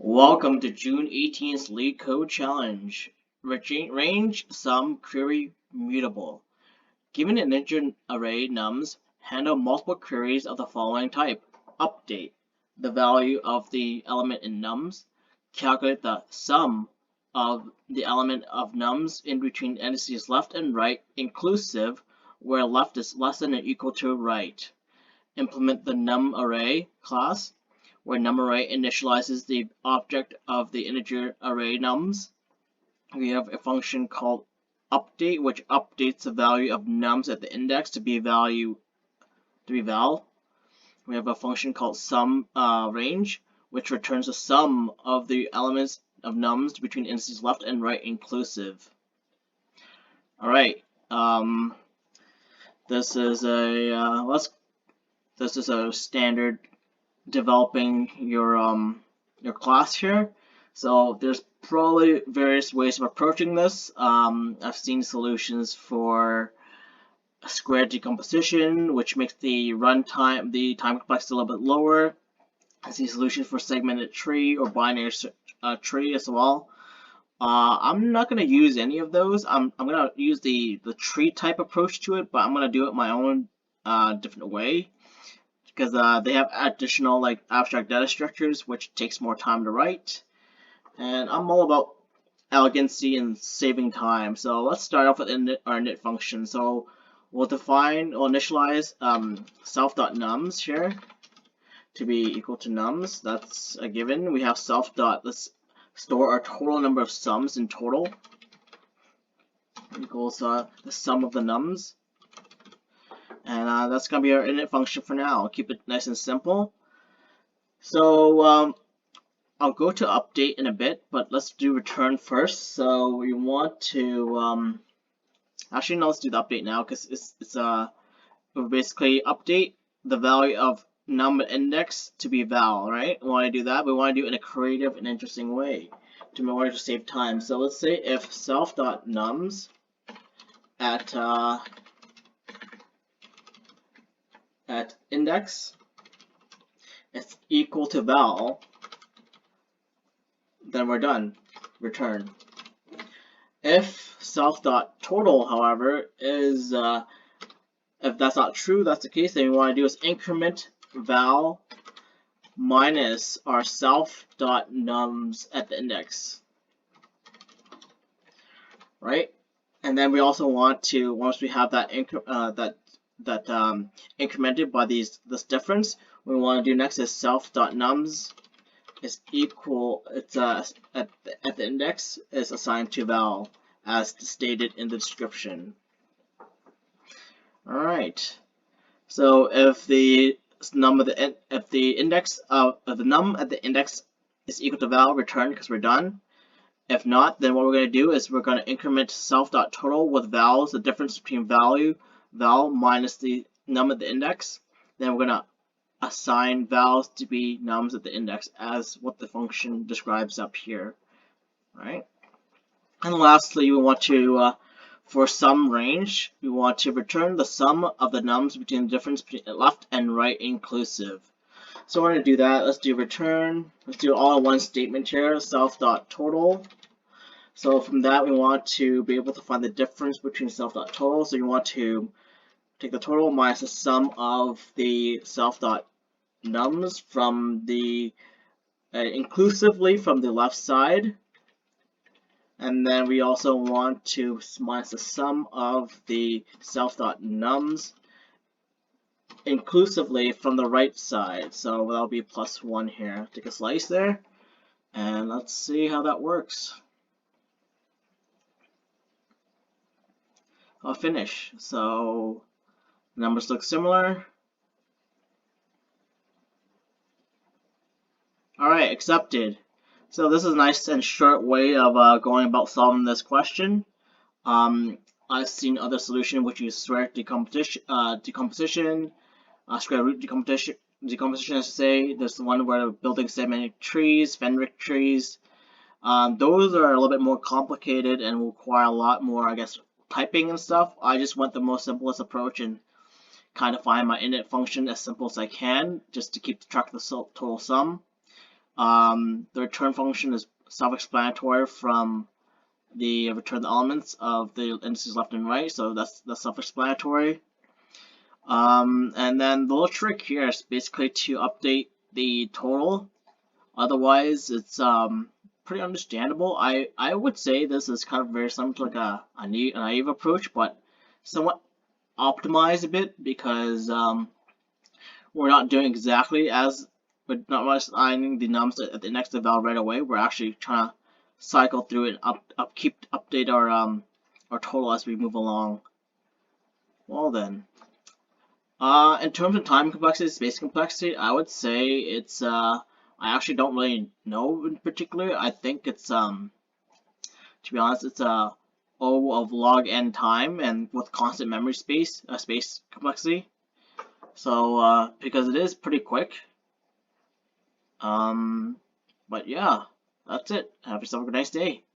Welcome to June 18th's LeetCode challenge. Range sum query mutable. Given an integer array nums, handle multiple queries of the following type. Update the value of the element in nums. Calculate the sum of the element of nums in between indices left and right, inclusive, where left is less than or equal to right. Implement the numArray class, where numArray initializes the object of the integer array nums. We have a function called update, which updates the value of nums at the index to be val. We have a function called sumRange, which returns the sum of the elements of nums between indices left and right inclusive. All right. This is a standard developing your class here. So there's probably various ways of approaching this. I've seen solutions for square decomposition, which makes the runtime, the time complexity a little bit lower. I've seen solutions for segmented tree or binary tree as well. I'm not going to use any of those. I'm going to use the tree type approach to it, but I'm going to do it my own different way, because they have additional like abstract data structures, which takes more time to write. And I'm all about elegancy and saving time. So let's start off with our init function. So we'll initialize self.nums here to be equal to nums. That's a given. We have let's store our total number of sums in total equals the sum of the nums. And that's going to be our init function for now. I'll keep it nice and simple. So I'll go to update in a bit, but let's do return first. So we want to, actually no, let's do the update now, because it's we'll basically update the value of num index to be val, right? We want to do that. We want to do it in a creative and interesting way in order to save time. So let's say if self.nums at index is equal to val, then we're done. Return. If self.total, however, is if that's not true, that's the case, then we want to do is increment val minus our self.nums at the index, right? And then we also want to, once we have that incremented by this difference, we want to do next is self.nums is equal, it's at the index is assigned to val as stated in the description. All right. So if the num of the index of the num at the index is equal to val, return, because we're done. If not, then what we're going to do is we're going to increment self.total with vals, the difference between val minus the num at the index. Then we're going to assign vals to be nums at the index as what the function describes up here, right? And lastly, we want to, for sum range, we want to return the sum of the nums between the difference between left and right inclusive. So we're going to do that. Let's do return. Let's do all in one statement here, self.total. So from that, we want to be able to find the difference between self.total. So you want to take the total minus the sum of the self.nums from the inclusively from the left side. And then we also want to minus the sum of the self.nums inclusively from the right side. So that'll be +1 here. Take a slice there, and let's see how that works. I'll finish. So numbers look similar. Alright, accepted. So this is a nice and short way of going about solving this question. I've seen other solutions which use square decomposition, square root decomposition, I should say. There's the one where they're building segmented trees, Fenwick trees. Those are a little bit more complicated and require a lot more, I guess, typing and stuff. I just went the most simplest approach and kind of find my init function as simple as I can, just to keep track of the total sum. The return function is self-explanatory from the return the elements of the indices left and right, so that's self-explanatory. And then the little trick here is basically to update the total. Otherwise, it's pretty understandable. I would say this is kind of very similar to like a naive approach, but somewhat optimized a bit because we're not doing exactly as we're not assigning the nums at the next eval right away. We're actually trying to cycle through it and update our total as we move along. Well then, in terms of time complexity, space complexity, I would say it's I actually don't really know in particular. I think it's to be honest, it's O of log n time and with constant memory space, space complexity. So because it is pretty quick. But yeah, that's it. Have yourself a nice day.